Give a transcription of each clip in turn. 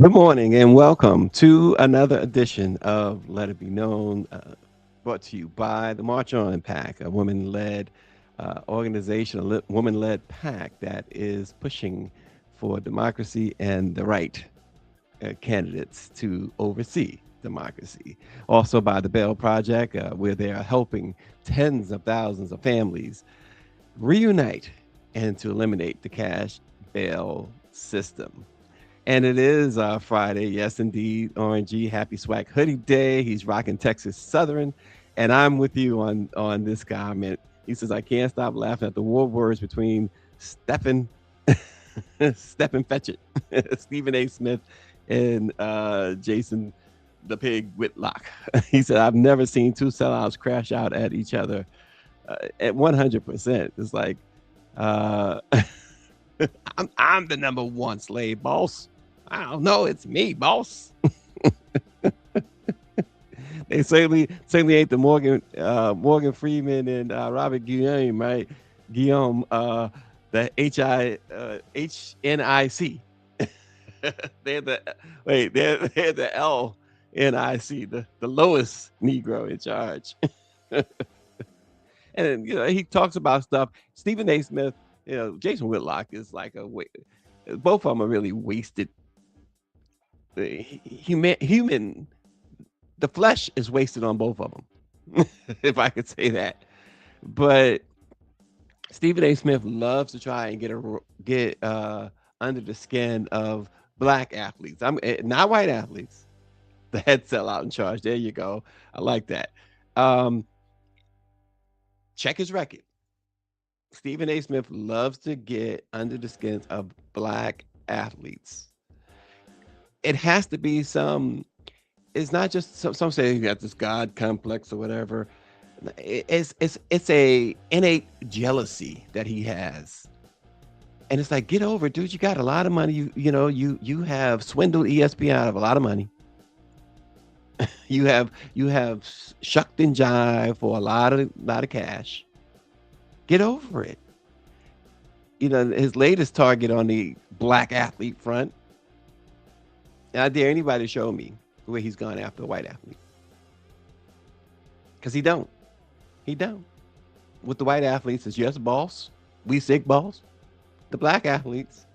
Good morning and welcome to another edition of Let It Be Known, brought to you by the March On Pack, a woman led organization, woman led pack that is pushing for democracy and the right candidates to oversee democracy. Also by the Bell Project, where they are helping tens of thousands of families reunite and to eliminate the cash bail system. And it is Friday. Yes, indeed. RNG, happy swag hoodie day. He's rocking Texas Southern. And I'm with you on this comment. He says, I can't stop laughing at the war words between Stephen, Stephen Fetchit, Stephen A. Smith, and Jason the Pig Whitlock. He said, I've never seen two sellouts crash out at each other at 100%. It's like, uh, I'm the number one slave boss. I don't know. It's me, boss. They certainly ain't the Morgan Freeman and Robert Guillaume, right? Guillaume, the HNIC. they're the they're the LNIC, the lowest Negro in charge. And he talks about stuff. Stephen A. Smith, Jason Whitlock is like both of them are really wasted. Human, the flesh is wasted on both of them, if I could say that. But Stephen A. Smith loves to try and get under the skin of black athletes. I'm not white athletes. The head sellout in charge. There you go. I like that. Um, check his record. Stephen A. Smith loves to get under the skins of black athletes. It has to be some. It's not just some say you got this God complex or whatever. It's a innate jealousy that he has, and it's like, get over it, dude. You got a lot of money. You have swindled ESPN out of a lot of money. You have shucked and jive for a lot of cash. Get over it. His latest target on the black athlete front. And I dare anybody to show me where he's gone after a white athlete, because he don't. He don't. With the white athletes, it's yes, boss. We sick, boss. The black athletes,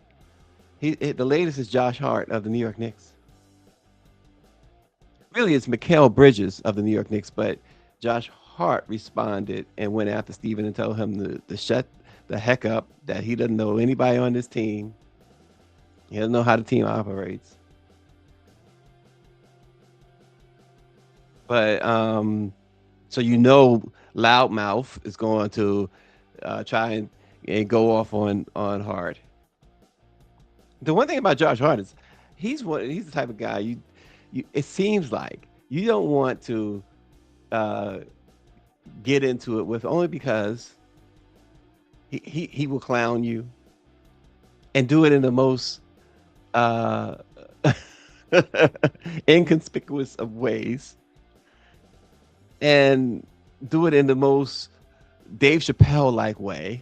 the latest is Josh Hart of the New York Knicks. Really, it's Mikal Bridges of the New York Knicks, but Josh Hart responded and went after Steven and told him to shut the heck up, that he doesn't know anybody on this team. He doesn't know how the team operates. But so loudmouth is going to try and go off on Hart. The one thing about Josh Hart is he's the type of guy you it seems like you don't want to uh, get into it with, only because he will clown you and do it in the most uh, inconspicuous of ways, and do it in the most Dave Chappelle like way,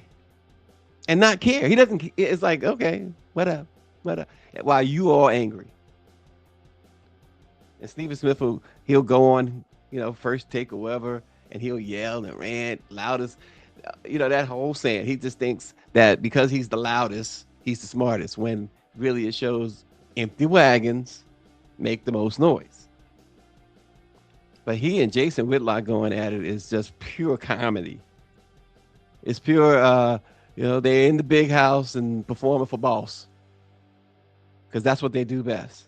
and not care. He doesn't. It's like, okay, whatever, whatever. While you all angry, and Stephen Smith he'll go on, first take or whatever, and he'll yell and rant loudest. That whole saying. He just thinks that because he's the loudest, he's the smartest. When really it shows empty wagons make the most noise. But he and Jason Whitlock going at it is just pure comedy. It's pure, they're in the big house and performing for boss, because that's what they do best.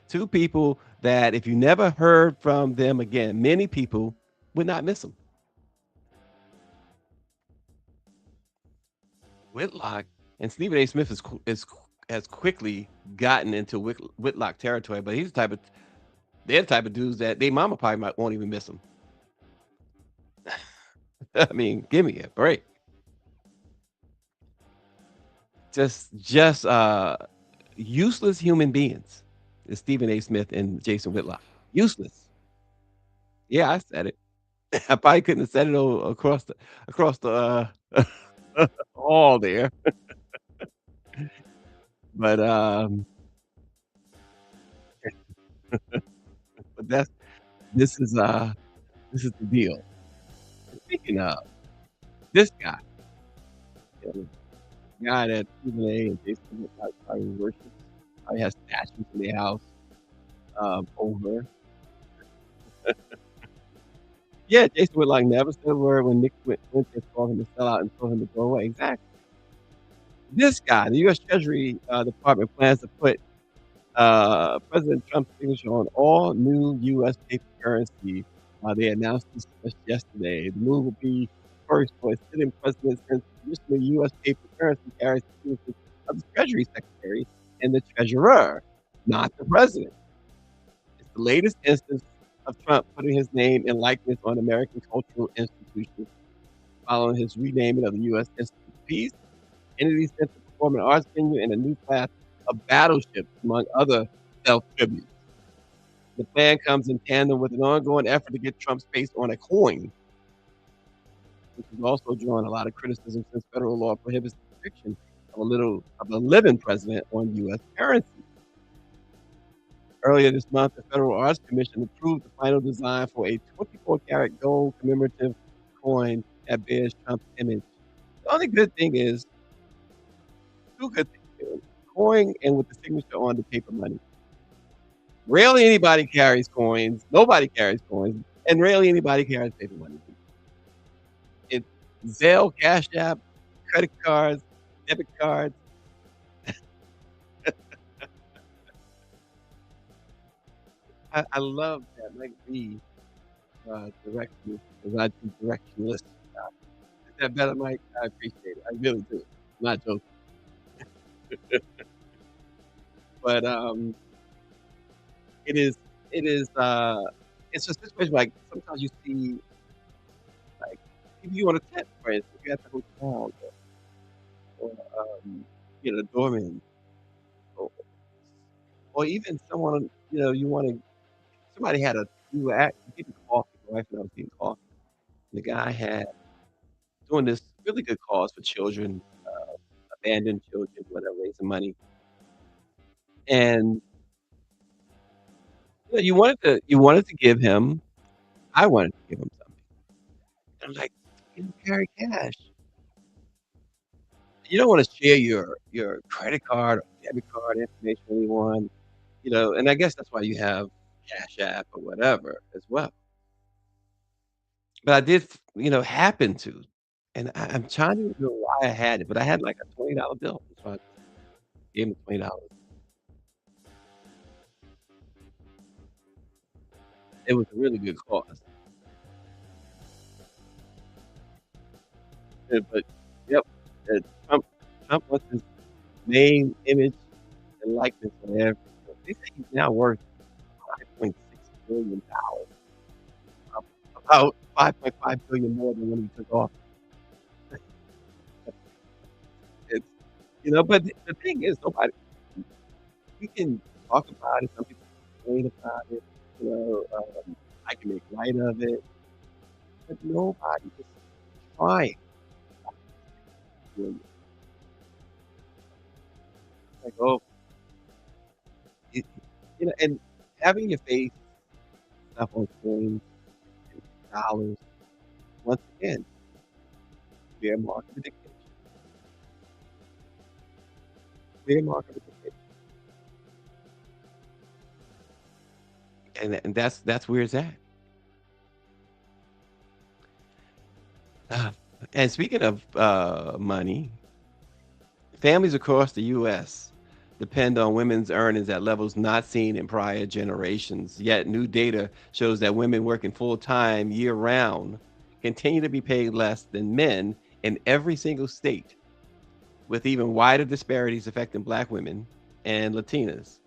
Two people that if you never heard from them again, many people would not miss them. Whitlock and Stephen A. Smith has quickly gotten into Whitlock territory, but they're the type of dudes that they mama probably won't even miss them. I mean, give me a break. Just useless human beings is Stephen A. Smith and Jason Whitlock. Useless. Yeah, I said it. I probably couldn't have said it across the hall there. But, but this is, uh this is the deal. Speaking of, this guy, the guy that Stephen A. and Jason probably worships, probably has statues in their house, over. Yeah, Jason would, like, never said a word when Nick went there told him to sell out and told him to go away. Exactly. This guy, the US Treasury, Department plans to put, President Trump's signature on all new US paper currency. They announced this just yesterday. The move will be first for a sitting president since traditionally US paper currency carries the signature of the Treasury Secretary and the Treasurer, not the president. It's the latest instance of Trump putting his name and likeness on American cultural institutions following his renaming of the U.S. Institute of Peace, Kennedy Center for Performing Arts venue, and a new class of battleships, among other self-tributes. The plan comes in tandem with an ongoing effort to get Trump's face on a coin, which has also drawn a lot of criticism since federal law prohibits the depiction of a living president on U.S. currency. Earlier this month, the Federal Arts Commission approved the final design for a 24-karat gold commemorative coin that bears Trump's image. The only good thing is, two good things here, coin and with the signature on the paper money. Rarely anybody carries coins, nobody carries coins, and rarely anybody carries paper money. It's Zelle, Cash App, credit cards, debit cards. I love that Mike B directs me because I do directionless stuff. Is that better, Mike? I appreciate it. I really do. I'm not joking. But it is it is it's a situation like sometimes you see like if you on a tent, for instance, you at the hotel or the doorman or, or even someone you want to somebody had a you were at getting coffee. My wife and I was getting coffee. And the guy had doing this really good cause for children, abandoned children, whatever, raising money. And you wanted to give him I wanted to give him something. And I'm like, "You don't carry cash. You don't wanna share your credit card or debit card information with anyone," and I guess that's why you have Cash App or whatever as well. But I did happen to, and I'm trying to remember why I had it, but I had, like, a $20 bill, so I gave him $20. It was a really good cause. But yep, uh, Trump Trump wants his name, image, and likeness on every they say he's now worth $5.6 billion, about 5.5 billion more than when he took office. It's but the thing is nobody we can talk about it, some people complain about it, I can make light of it, but nobody is trying. You know, like, oh, it, and having your face stuff on coins and dollars, once again, fair market dictation. Fair market dictation. And that's where it's at. Uh, and speaking of money, families across the U.S. depend on women's earnings at levels not seen in prior generations. Yet, new data shows that women working full time year round continue to be paid less than men in every single state, with even wider disparities affecting Black women and Latinas.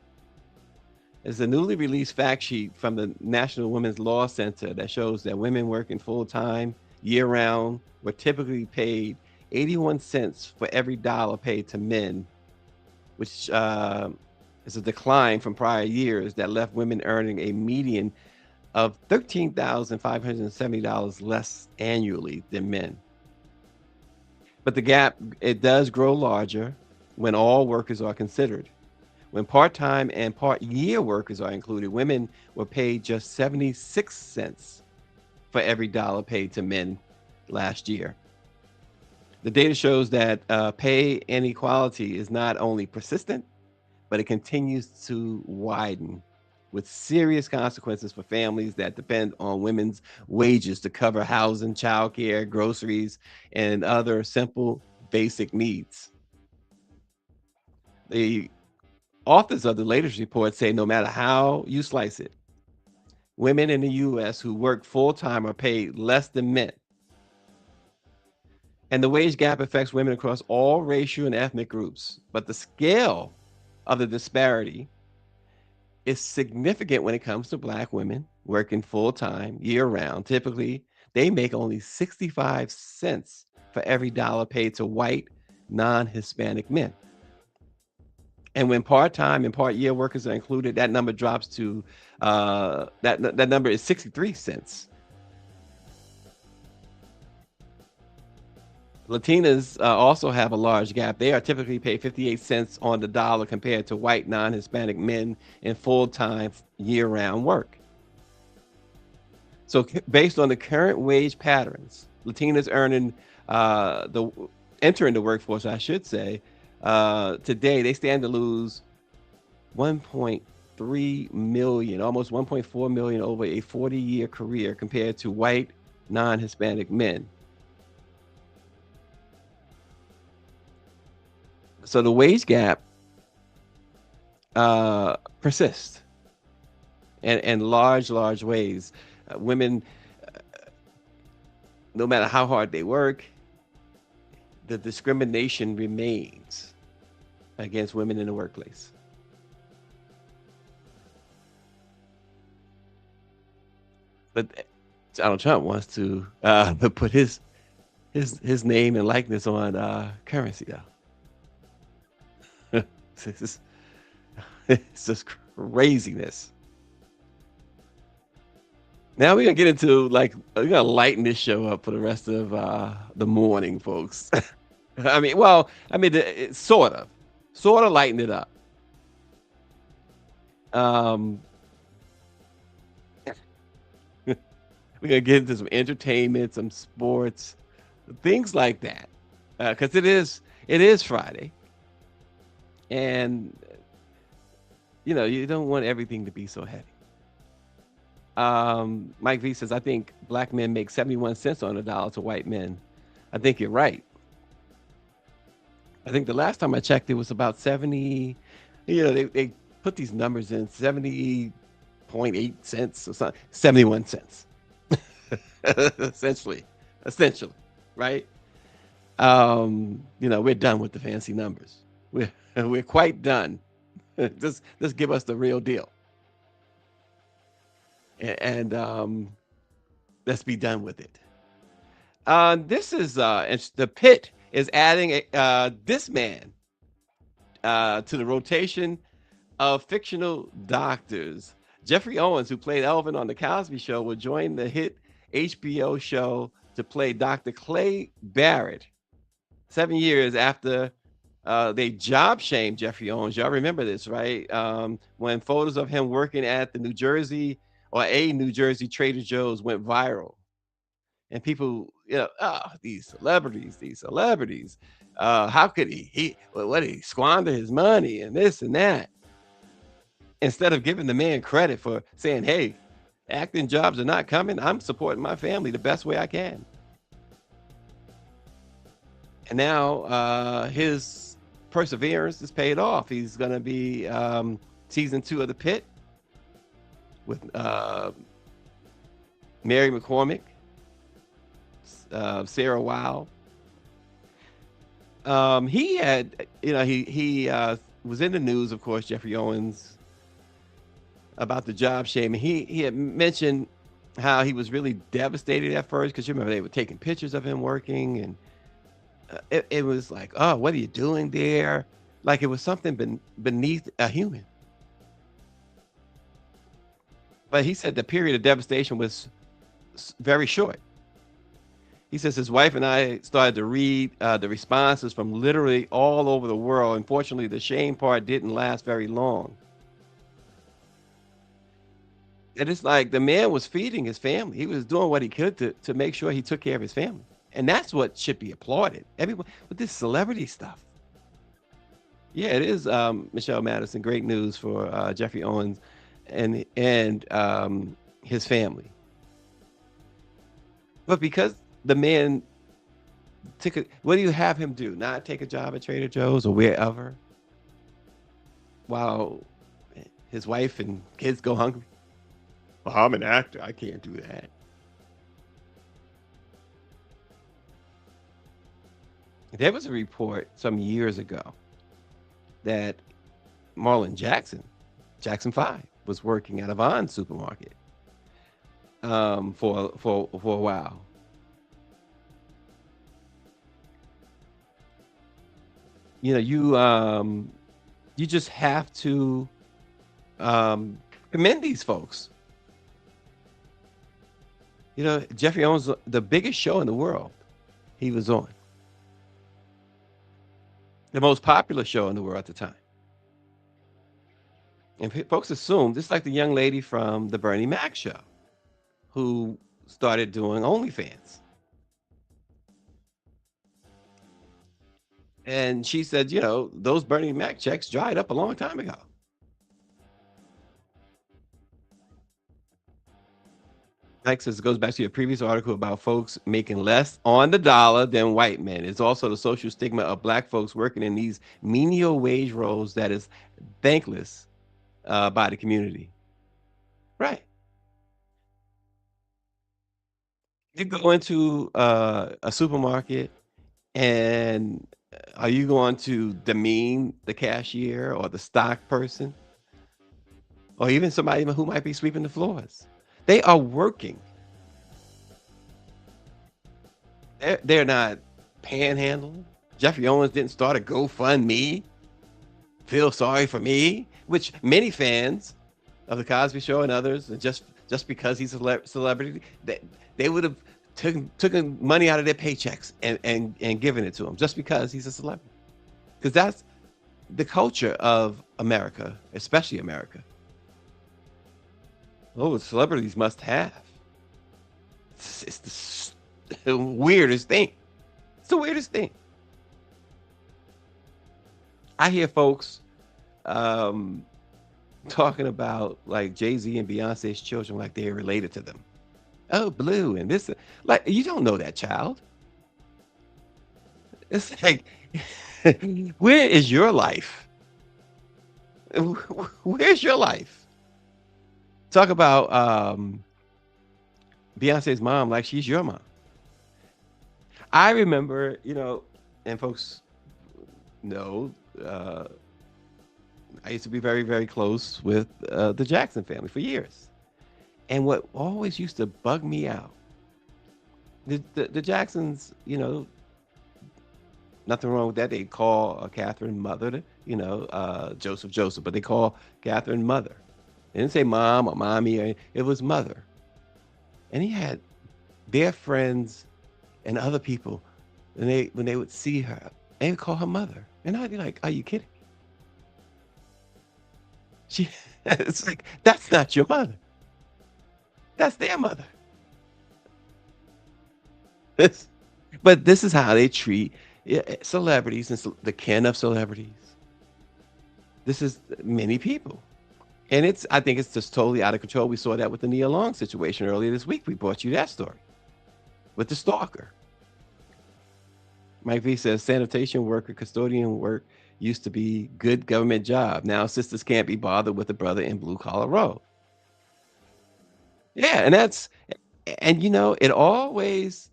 There's a newly released fact sheet from the National Women's Law Center that shows that women working full time year round were typically paid 81 cents for every dollar paid to men, which is a decline from prior years that left women earning a median of $13,570 less annually than men. But the gap, it does grow larger. when all workers are considered. When part time and part year workers are included, women were paid just 76 cents for every dollar paid to men last year. The data shows that pay inequality is not only persistent, but it continues to widen with serious consequences for families that depend on women's wages to cover housing, childcare, groceries, and other simple basic needs. The authors of the latest report say no matter how you slice it, women in the US who work full time are paid less than men. And the wage gap affects women across all racial and ethnic groups. But the scale of the disparity is significant when it comes to Black women working full time, year round. Typically, they make only 65 cents for every dollar paid to white, non Hispanic men. And when part time and part year workers are included, that number drops to that number is 63 cents. Latinas also have a large gap. They are typically paid 58 cents on the dollar compared to white non Hispanic men in full time year round work. So, based on the current wage patterns, Latinas earning the entering the workforce, I should say, today they stand to lose 1.3 million, almost 1.4 million over a 40-year career compared to white non Hispanic men. So the wage gap persists in large ways. Women, no matter how hard they work, the discrimination remains against women in the workplace. But Donald Trump wants to put his name and likeness on currency, though. It's just craziness. Now we're gonna get into we're gonna lighten this show up for the rest of the morning, folks. It's sort of lighten it up. We're gonna get into some entertainment, some sports, things like that, because it is Friday, and you don't want everything to be so heavy. Mike V says, I think Black men make 71 cents on a dollar to white men. I think you're right. I think the last time I checked, it was about 70. They put these numbers in 70.8 cents or something, 71 cents. essentially, right? We're done with the fancy numbers. We're quite done. just give us the real deal. And let's be done with it. This is the Pit is adding this man to the rotation of fictional doctors. Jeffrey Owens, who played Elvin on The Cosby Show, will join the hit HBO show to play Dr. Clay Barrett 7 years after they job shamed Jeffrey Owens. Y'all remember this, right? When photos of him working at a New Jersey Trader Joe's went viral. And people, these celebrities, how could what did he squander his money and this and that? Instead of giving the man credit for saying, hey, acting jobs are not coming, I'm supporting my family the best way I can. And now his perseverance is paid off. He's going to be season 2 of The Pit with Mary McCormick, Sarah Weil. He had, he was in the news, of course, Jeffrey Owens, about the job shaming. He had mentioned how he was really devastated at first because you remember they were taking pictures of him working, and it was like, oh, what are you doing there? Like it was something beneath a human. But he said the period of devastation was very short. He says his wife and I started to read the responses from literally all over the world. Unfortunately, the shame part didn't last very long. And it's like the man was feeding his family. He was doing what he could to make sure he took care of his family. And that's what should be applauded. Everyone with this celebrity stuff. Yeah, it is, Michelle Madison. Great news for Jeffrey Owens and his family. But because the man took a, what do you have him do? Not take a job at Trader Joe's or wherever while his wife and kids go hungry? Well, I'm an actor. I can't do that. There was a report some years ago that Marlon Jackson, Jackson 5, was working at a Vons supermarket for a while. You know, you just have to commend these folks. You know, Jeffrey owns the biggest show in the world. He was on the most popular show in the world at the time, and folks assume just like the young lady from the Bernie Mac show who started doing OnlyFans, and she said, you know, those Bernie Mac checks dried up a long time ago. Like says it goes back to your previous article about folks making less on the dollar than white men. It's also the social stigma of black folks working in these menial wage roles that is thankless by the community. Right. You go into a supermarket and are you going to demean the cashier or the stock person or even somebody who might be sweeping the floors? They are working. They're not panhandling. Jeffrey Owens didn't start a GoFundMe. Feel sorry for me, which many fans of the Cosby Show and others, and just because he's a celebrity, they would have taken money out of their paychecks and given it to him just because he's a celebrity. Because that's the culture of America, especially America. Oh, celebrities must have. It's the weirdest thing. It's the weirdest thing. I hear folks um, talking about like Jay Z and Beyonce's children like they're related to them. Oh, Blue and this, like you don't know that child. It's like, where is your life? Where's your life? Talk about Beyonce's mom like she's your mom. I remember, you know, and folks know, I used to be very, very close with the Jackson family for years. And what always used to bug me out, the Jacksons, you know, nothing wrong with that. They call Catherine mother, Joseph Joseph, but they call Catherine mother. They didn't say mom or mommy, or it was mother. And he had their friends and other people, and they when they would see her, they would call her mother. And I'd be like, "Are you kidding?" She, it's like that's not your mother. That's their mother. This, but this is how they treat celebrities and the kin of celebrities. This is many people. And I think it's just totally out of control. We saw that with the Nia Long situation earlier this week. We brought you that story with the stalker. Mike V says sanitation worker, custodian work used to be good government job. Now sisters can't be bothered with a brother in blue collar role. Yeah, and you know, it always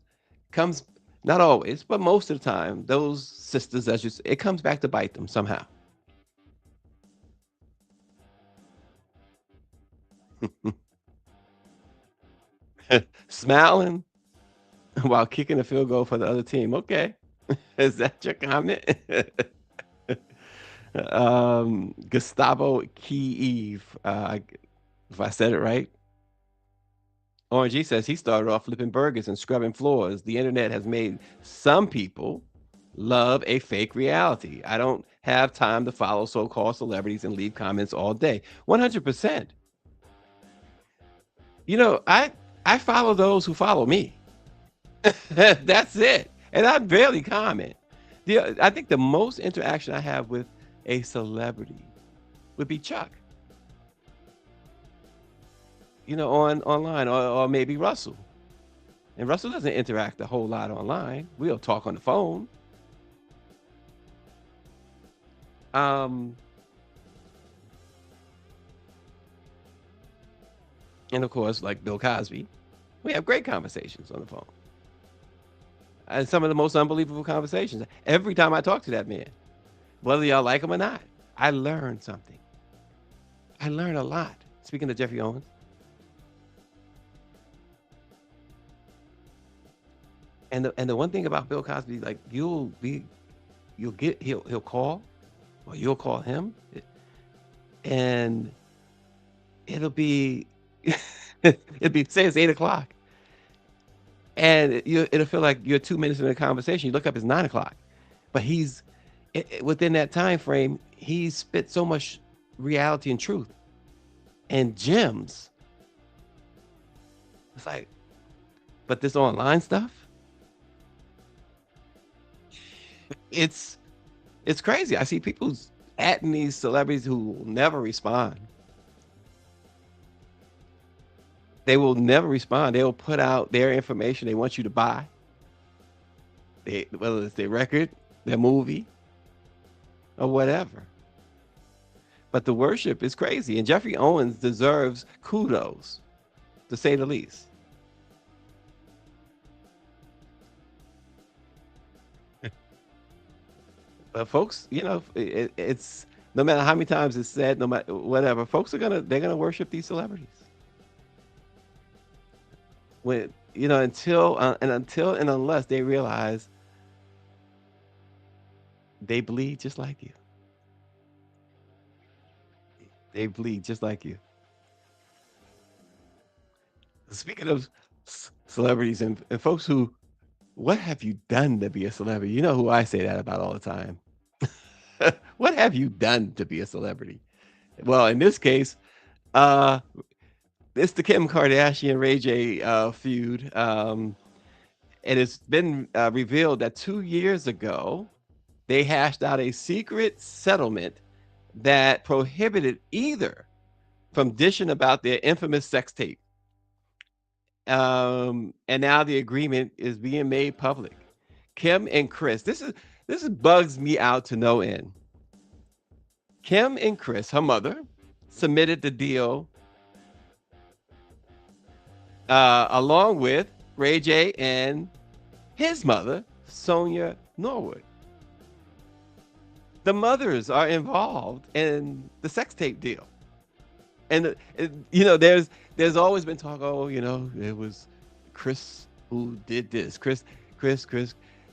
comes, not always, but most of the time, those sisters, as you say, it comes back to bite them somehow. Smiling while kicking a field goal for the other team. Okay. Is that your comment? Gustavo Kiev, if I said it right. Orange G says he started off flipping burgers and scrubbing floors. The internet has made some people love a fake reality. I don't have time to follow so-called celebrities and leave comments all day. 100%. I follow those who follow me. That's it. And I barely comment. I think the most interaction I have with a celebrity would be Chuck, on online, or maybe Russell. And Russell doesn't interact a whole lot online. We'll talk on the phone. Um, and of course, like Bill Cosby, we have great conversations on the phone. And some of the most unbelievable conversations. Every time I talk to that man, whether y'all like him or not, I learn something. I learn a lot. Speaking of Jeffrey Owens. And the one thing about Bill Cosby, like he'll call, or you'll call him, and it'll be it'll be, say it's 8 o'clock, and it'll feel like you're 2 minutes in a conversation. You look up, it's 9 o'clock, but within that time frame, he spit so much reality and truth and gems. It's like, but this online stuff, it's crazy. I see people's atting these celebrities who will never respond. They will never respond. They'll put out their information they want you to buy. Whether it's their record, their movie, or whatever. But the worship is crazy. And Jeffrey Owens deserves kudos, to say the least. But folks, it's no matter how many times it's said, no matter whatever, folks they're gonna worship these celebrities. Until and unless they realize they bleed just like you. They bleed just like you. Speaking of celebrities and folks who, what have you done to be a celebrity? You know who I say that about all the time. What have you done to be a celebrity? Well, in this case, uh, it's the Kim Kardashian Ray J feud. It has been revealed that 2 years ago, they hashed out a secret settlement that prohibited either from dishing about their infamous sex tape. And now the agreement is being made public. Kim and Chris, this bugs me out to no end. Kim and Chris, her mother, submitted the deal along with Ray J and his mother, Sonia Norwood. The mothers are involved in the sex tape deal. And there's always been talk, it was Chris who did this. Chris.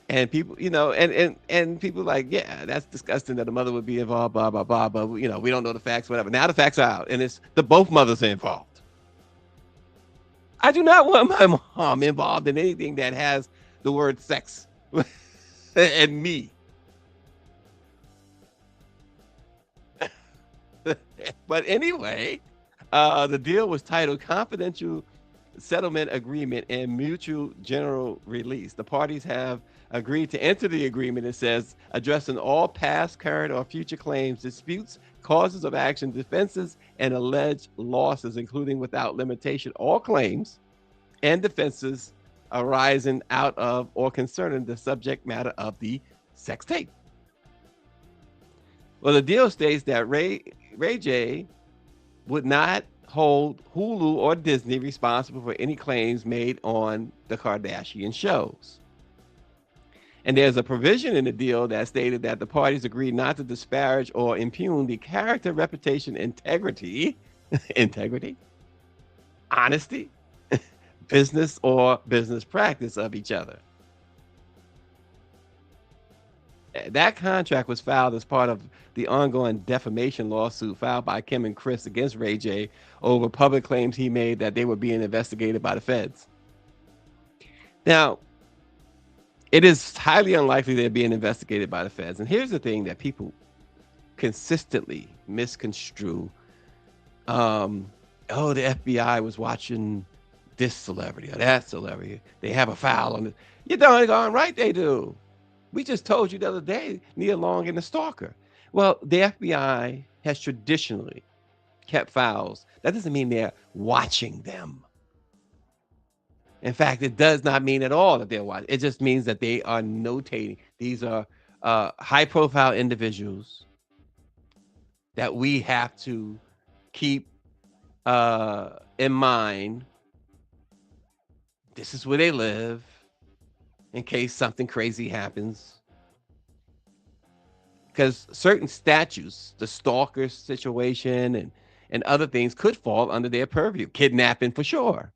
And people, and people like, yeah, that's disgusting that the mother would be involved, blah, blah, blah, but we don't know the facts, whatever. Now the facts are out, and it's both mothers are involved. I do not want my mom involved in anything that has the word sex and me. But anyway, the deal was titled Confidential Settlement Agreement and Mutual General Release. The parties have agreed to enter the agreement, it says, addressing all past, current, or future claims, disputes, causes of action, defenses, and alleged losses, including without limitation all claims and defenses arising out of or concerning the subject matter of the sex tape. Well, the deal states that Ray J would not hold Hulu or Disney responsible for any claims made on the Kardashian shows. And there's a provision in the deal that stated that the parties agreed not to disparage or impugn the character, reputation, integrity, honesty, business practice of each other. That contract was filed as part of the ongoing defamation lawsuit filed by Kim and Chris against Ray J over public claims he made that they were being investigated by the feds. Now, it is highly unlikely they're being investigated by the feds. And here's the thing that people consistently misconstrue. Um, oh, the FBI was watching this celebrity or that celebrity. They have a file on it. You doggone right they do. We just told you the other day, Nia Long and the stalker. Well, the FBI has traditionally kept files. That doesn't mean they're watching them. In fact, it does not mean at all that they're watching. It just means that they are notating. These are high profile individuals that we have to keep in mind. This is where they live in case something crazy happens. Because certain statutes, the stalker situation and other things could fall under their purview. Kidnapping for sure.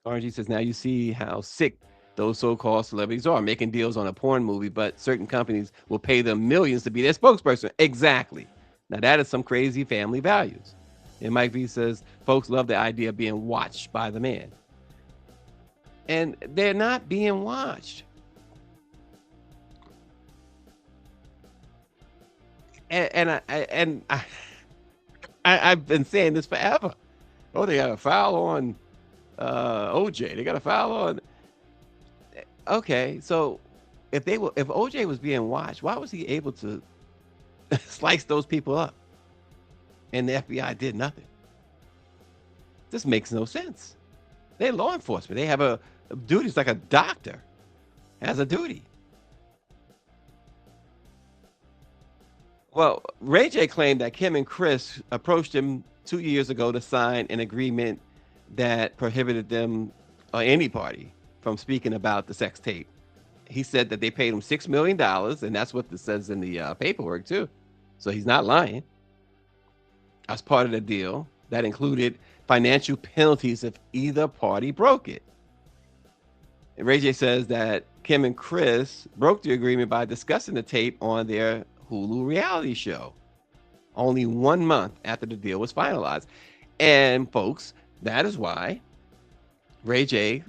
RG says, now you see how sick those so-called celebrities are, making deals on a porn movie, but certain companies will pay them millions to be their spokesperson. Exactly. Now that is some crazy family values. And Mike V says, folks love the idea of being watched by the man. And they're not being watched. I've been saying this forever. Oh, they got a file on OJ. They got a file on. Okay, so if OJ was being watched, why was he able to slice those people up, and the FBI did nothing? This makes no sense. They're law enforcement. They have a duty. It's like a doctor has a duty. Well, Ray J claimed that Kim and Chris approached him 2 years ago to sign an agreement that prohibited them or any party from speaking about the sex tape. He said that they paid him $6 million, and that's what this says in the paperwork too. So he's not lying. As part of the deal, that included financial penalties if either party broke it. And Ray J says that Kim and Chris broke the agreement by discussing the tape on their Hulu reality show only 1 month after the deal was finalized. And folks, that is why Ray J,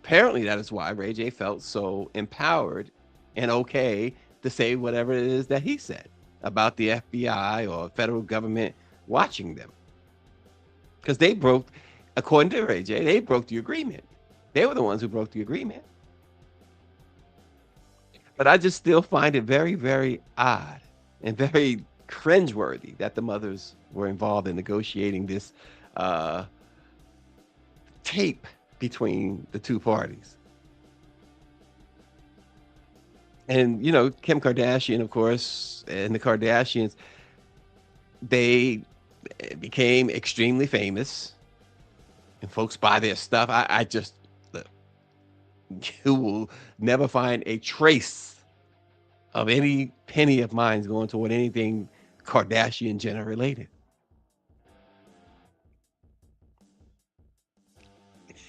apparently that is why Ray J felt so empowered and okay to say whatever it is that he said about the FBI or federal government watching them. Because they broke, according to Ray J, they broke the agreement. They were the ones who broke the agreement. But I just still find it very, very odd and very cringeworthy that the mothers were involved in negotiating this tape between the two parties. And, you know, Kim Kardashian, of course, and the Kardashians, they became extremely famous and folks buy their stuff. I just, you will never find a trace of any penny of mine going toward anything Kardashian Jenner related.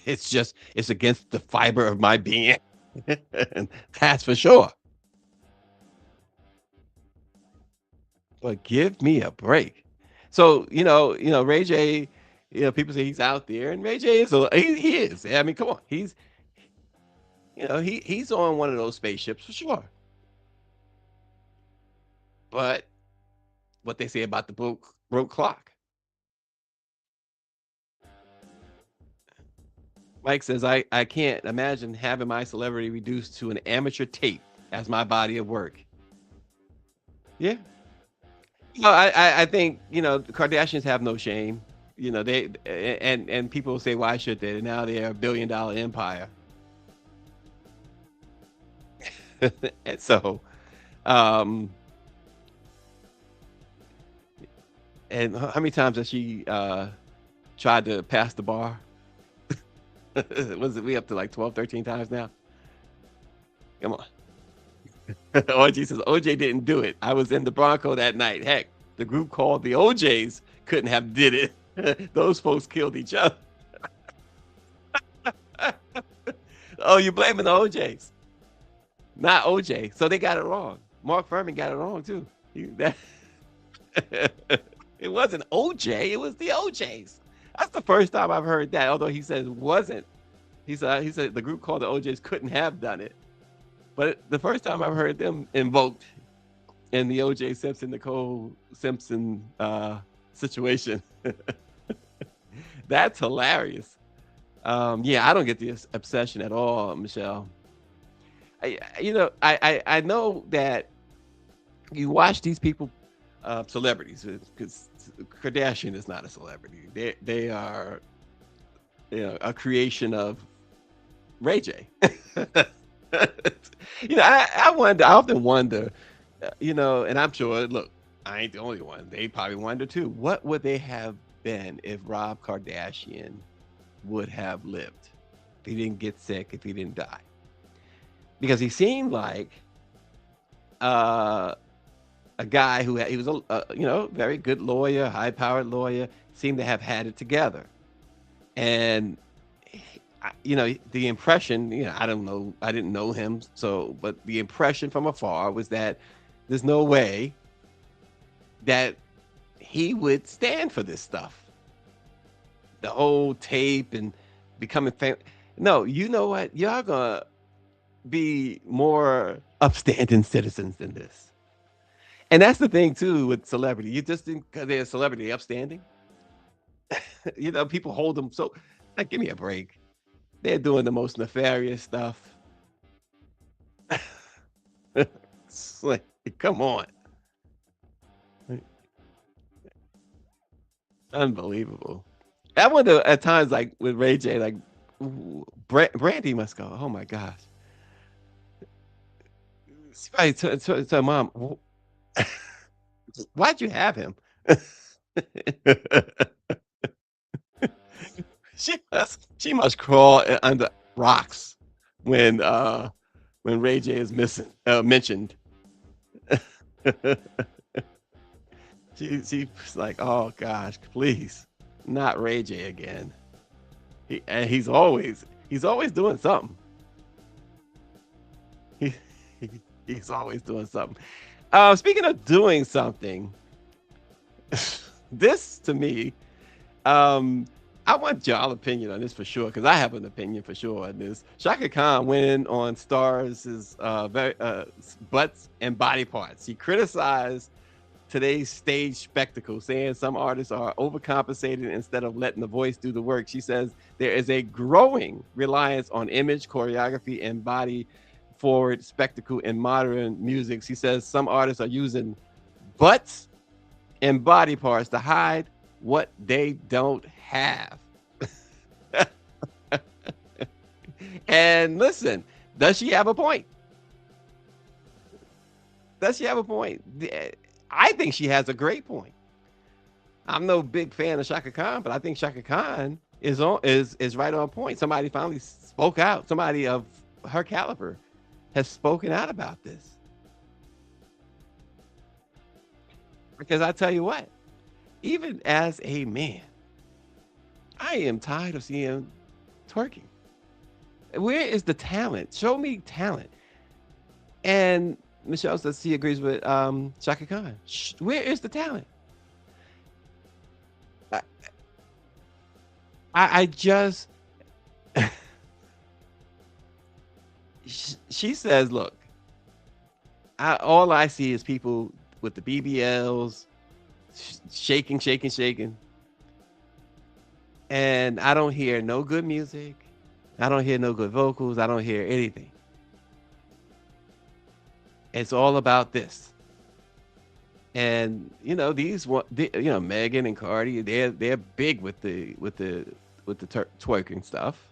It's against the fiber of my being. That's for sure. But give me a break. So, Ray J, people say he's out there, and Ray J he is. I mean, come on. He's on one of those spaceships for sure. But what they say about the broke clock. Mike says, I can't imagine having my celebrity reduced to an amateur tape as my body of work. Yeah. No, I think, the Kardashians have no shame. They and people say, why should they? Now they're $1 billion empire. And so, and how many times has she tried to pass the bar? Was it we up to like 12, 13 times now? Come on. OJ says OJ didn't do it. I was in the Bronco that night. Heck, the group called the OJs couldn't have did it. Those folks killed each other. Oh, you blaming the OJs, not OJ. So they got it wrong. Mark Furman got it wrong too. That, it wasn't OJ. It was the OJs. That's the first time I've heard that. Although he said it wasn't. He said the group called the OJs couldn't have done it. But the first time I've heard them invoked in the OJ Simpson, Nicole Simpson situation. That's hilarious. Yeah, I don't get the obsession at all, Michelle. I know that you watch these people, celebrities, because Kardashian is not a celebrity. They are, a creation of Ray J. I wonder. I often wonder, and I'm sure. Look, I ain't the only one. They probably wonder too. What would they have been if Rob Kardashian would have lived? If he didn't get sick, if he didn't die, because he seemed like uh, a guy who he was a very good lawyer, high powered lawyer, seemed to have had it together, and the impression, I don't know, I didn't know him, so, but the impression from afar was that there's no way that he would stand for this stuff. The whole tape and becoming famous. No, you know what? Y'all gonna be more upstanding citizens than this. And that's the thing too with celebrity. You just think because they're a celebrity, upstanding. People hold them so. Like, give me a break. They're doing the most nefarious stuff. It's like, come on. Unbelievable. I wonder at times, like with Ray J, like Brandy must go, oh my gosh. She probably tell mom, why'd you have him? She must crawl under rocks when Ray J is missing mentioned. She's like, oh gosh, please, not Ray J again. And he's always doing something. He, he's always doing something. Speaking of doing something, this to me, um, I want y'all opinion on this for sure because I have an opinion for sure on this. Shaka Khan went in on Stars' very butts and body parts. He criticized today's stage spectacle, saying some artists are overcompensating instead of letting the voice do the work. She says there is a growing reliance on image, choreography, and body forward spectacle in modern music. She says some artists are using butts and body parts to hide what they don't have. And listen, does she have a point? Does she have a point? I think she has a great point. I'm no big fan of Shaka Khan, but I think Shaka Khan is right on point. Somebody finally spoke out. Somebody of her caliber has spoken out about this. Because I tell you what, even as a man, I am tired of seeing twerking. Where is the talent? Show me talent. And Michelle says she agrees with Shaka Khan. Where is the talent? I, I just she says, look, all I see is people with the BBLs shaking, shaking, shaking, and I don't hear no good music. I don't hear no good vocals. I don't hear anything. It's all about this. And Megan and Cardi, they're big with the twerking stuff.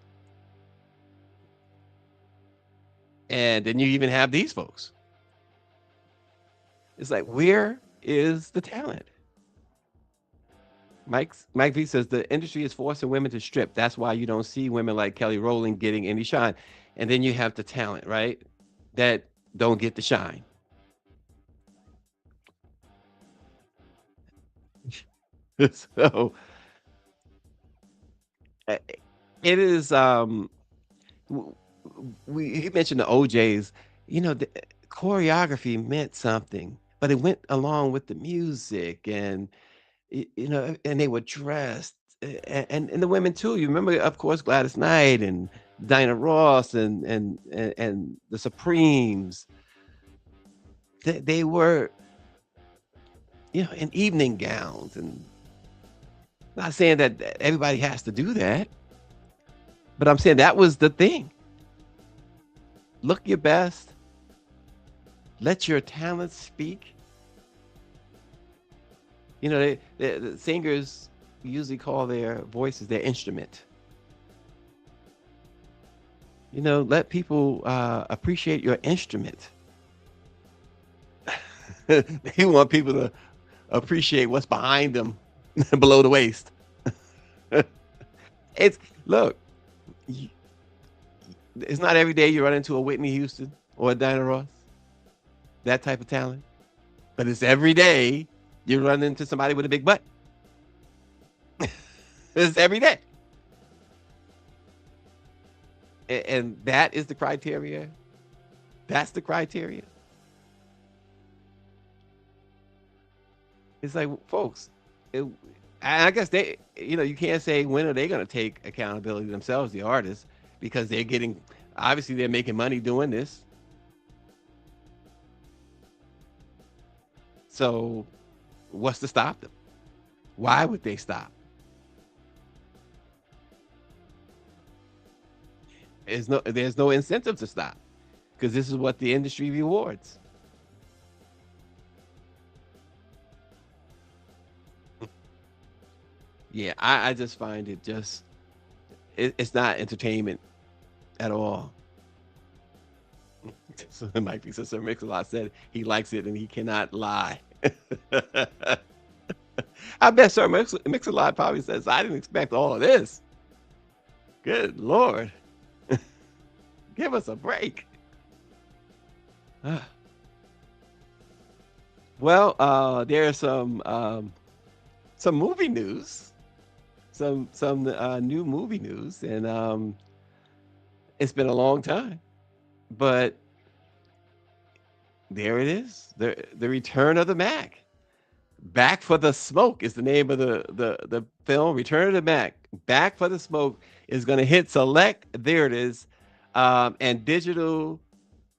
And then you even have these folks. It's like, where is the talent? Mike V says the industry is forcing women to strip. That's why you don't see women like Kelly Rowland getting any shine. And then you have the talent, right? That don't get the shine. So it is he mentioned the OJs. The choreography meant something, but it went along with the music, and and they were dressed, and the women too. You remember, of course, Gladys Knight and Dinah Ross and the Supremes. They were, in evening gowns, and not saying that everybody has to do that, but I'm saying that was the thing. Look your best, let your talents speak. The singers usually call their voices their instrument. Let people appreciate your instrument. They want people to appreciate what's behind them below the waist. It's look, y- it's not every day you run into a Whitney Houston or a Dinah Ross, that type of talent, but it's every day you run into somebody with a big butt. It's every day. And that is the criteria. That's the criteria. It's like, folks, it, I guess you can't say when are they going to take accountability themselves, the artists, because obviously they're making money doing this. So what's to stop them? Why would they stop? There's no incentive to stop because this is what the industry rewards. Yeah, I just find it's not entertainment at all. So Mike Sister Mix-a-Lot said he likes it and he cannot lie. I bet Sir Mix-a-Lot probably says, I didn't expect all of this. Good Lord. Give us a break. Well, there's some movie news, some new movie news, and it's been a long time, but there it is, the return of the Mac. Back for the Smoke is the name of the film. Return of the Mac. Back for the Smoke is going to hit select. There it is, and digital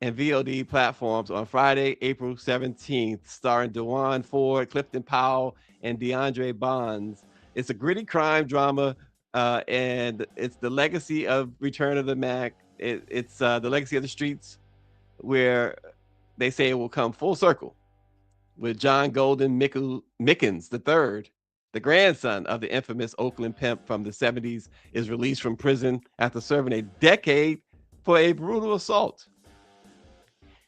and VOD platforms on Friday, April 17th, starring Dewan Ford, Clifton Powell, and DeAndre Bonds. It's a gritty crime drama, and it's the legacy of Return of the Mac. It's the legacy of the streets, where they say it will come full circle with John Golden Mickens III, the grandson of the infamous Oakland pimp from the 70s, is released from prison after serving a decade for a brutal assault.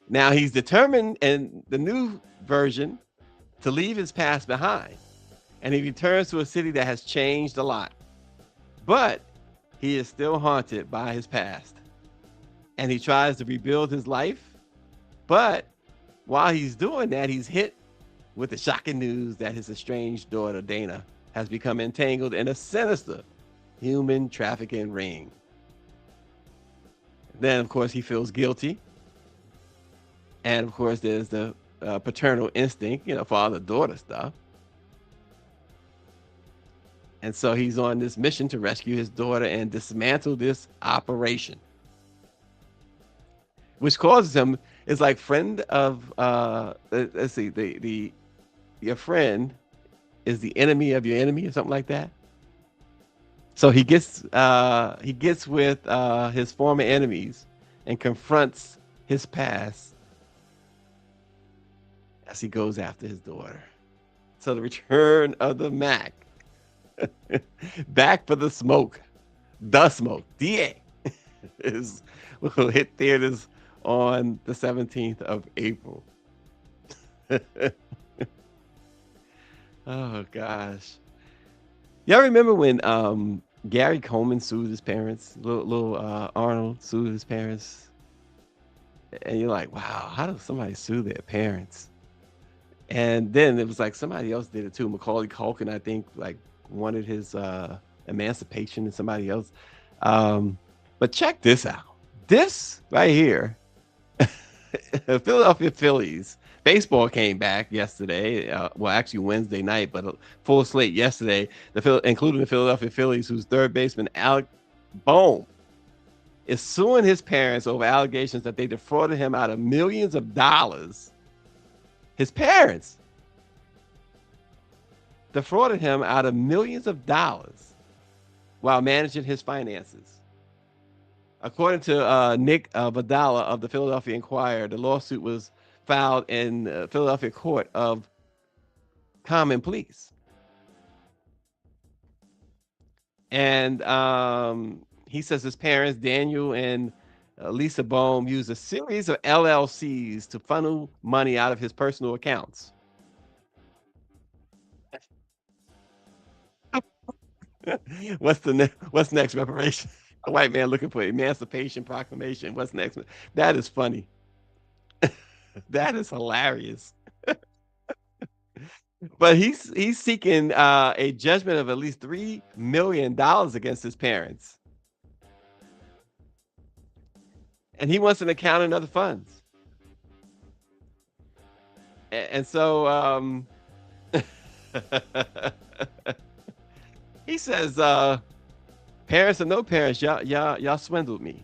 Now he's determined in the new version to leave his past behind, and he returns to a city that has changed a lot. But he is still haunted by his past, and he tries to rebuild his life. But while he's doing that, he's hit with the shocking news that his estranged daughter, Dana, has become entangled in a sinister human trafficking ring. Then, of course, he feels guilty. And, of course, there's the paternal instinct, father-daughter stuff. And so he's on this mission to rescue his daughter and dismantle this operation, which causes him, it's like friend of, let's see, your friend is the enemy of your enemy or something like that. So he gets with his former enemies and confronts his past as he goes after his daughter. So the return of the Mac. Back for the Smoke. The Smoke. DA will hit theaters on the 17th of April. Oh gosh. Y'all remember when Gary Coleman sued his parents? Little Arnold sued his parents. And you're like, wow, how does somebody sue their parents? And then it was like somebody else did it too. Macaulay Culkin, I think, like wanted his emancipation, and somebody else. But check this out. This right here, Philadelphia Phillies baseball came back yesterday. Well, actually Wednesday night, but a full slate yesterday. Including the Philadelphia Phillies, whose third baseman Alec Bohm is suing his parents over allegations that they defrauded him out of millions of dollars. His parents defrauded him out of millions of dollars while managing his finances. According to Nick Vidala of the Philadelphia Inquirer, the lawsuit was filed in Philadelphia Court of Common Pleas. And he says his parents, Daniel and Lisa Bohm, used a series of LLCs to funnel money out of his personal accounts. What's next? Reparation. A white man looking for Emancipation Proclamation. What's next? That is funny. That is hilarious. But he's seeking a judgment of at least $3 million against his parents, and he wants an account in other funds. And so he says, parents or no parents, y'all swindled me.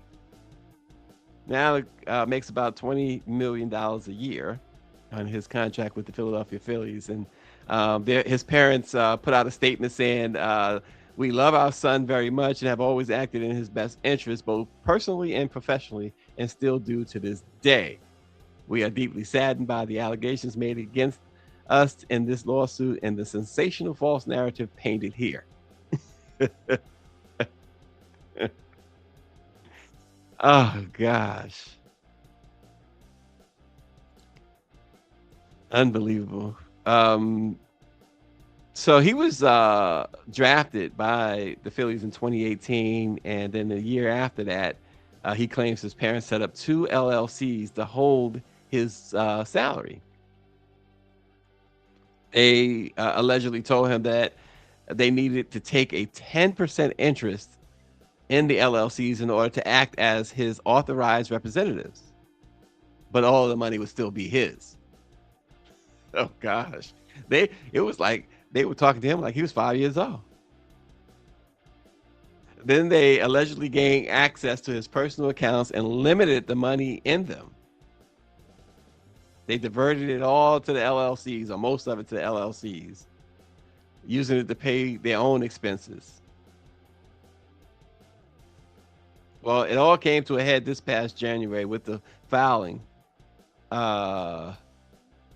Now makes about $20 million a year on his contract with the Philadelphia Phillies. And his parents put out a statement saying, we love our son very much and have always acted in his best interest, both personally and professionally, and still do to this day. We are deeply saddened by the allegations made against us in this lawsuit and the sensational false narrative painted here. Oh, gosh. Unbelievable. So he was drafted by the Phillies in 2018, and then the year after that, he claims his parents set up 2 LLCs to hold his salary. They allegedly told him that they needed to take a 10% interest in the LLCs in order to act as his authorized representatives, but all of the money would still be his. Oh gosh, it was like they were talking to him like he was 5 years old. Then they allegedly gained access to his personal accounts and limited the money in them. They diverted it all to the LLCs, or most of it to the LLCs, using it to pay their own expenses. Well, it all came to a head this past January with the filing. Well,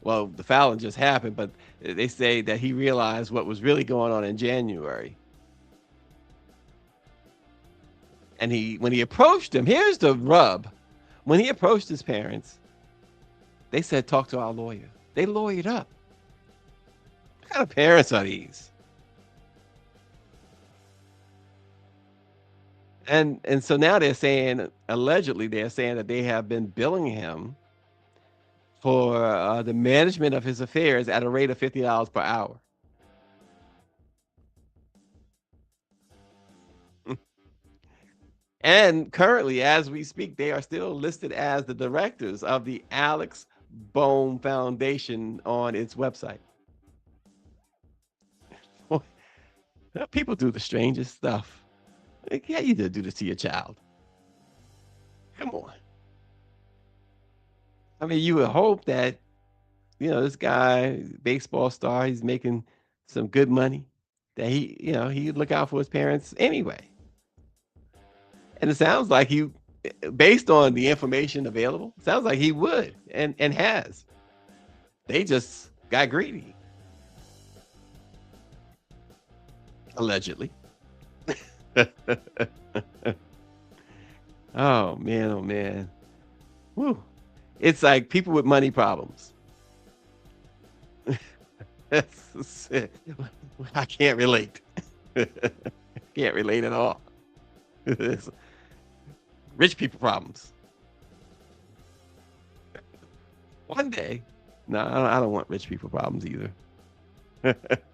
the filing just happened, but they say that he realized what was really going on in January. And when he approached them, here's the rub. When he approached his parents, they said, talk to our lawyer. They lawyered up. What kind of parents are these? And so now they're saying, allegedly, they're saying that they have been billing him for the management of his affairs at a rate of $50 per hour. And currently, as we speak, they are still listed as the directors of the Alex Bohm Foundation on its website. People do the strangest stuff. Like, yeah, you did do this to your child. Come on. I mean, you would hope that, this guy, baseball star, he's making some good money, that he'd look out for his parents anyway. And it sounds like based on the information available, sounds like he would and has. They just got greedy. Allegedly. Oh man, oh man. Woo. It's like people with money problems. I can't relate. Can't relate at all. Rich people problems. One day. No, I don't want rich people problems either.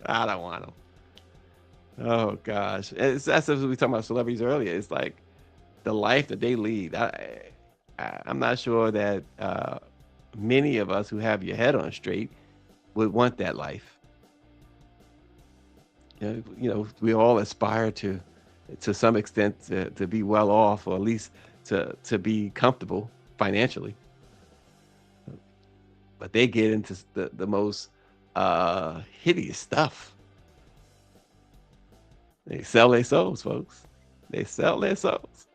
I don't want them. Oh gosh, that's what we were talking about celebrities earlier. It's like the life that they lead. I'm not sure that many of us who have your head on straight would want that life. We all aspire to some extent, to be well off, or at least to be comfortable financially. But they get into the most hideous stuff. They sell their souls, folks. They sell their souls.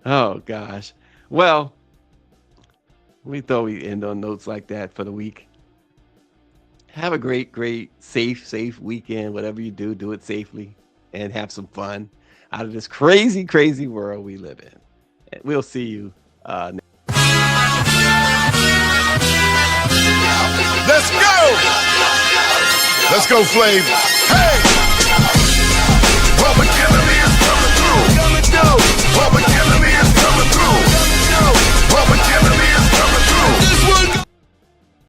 Oh gosh. Well, we thought we'd end on notes like that for the week. Have a great, safe weekend. Whatever you do, do it safely and have some fun out of this crazy world we live in. And we'll see you Let's go! Let's go, Flav.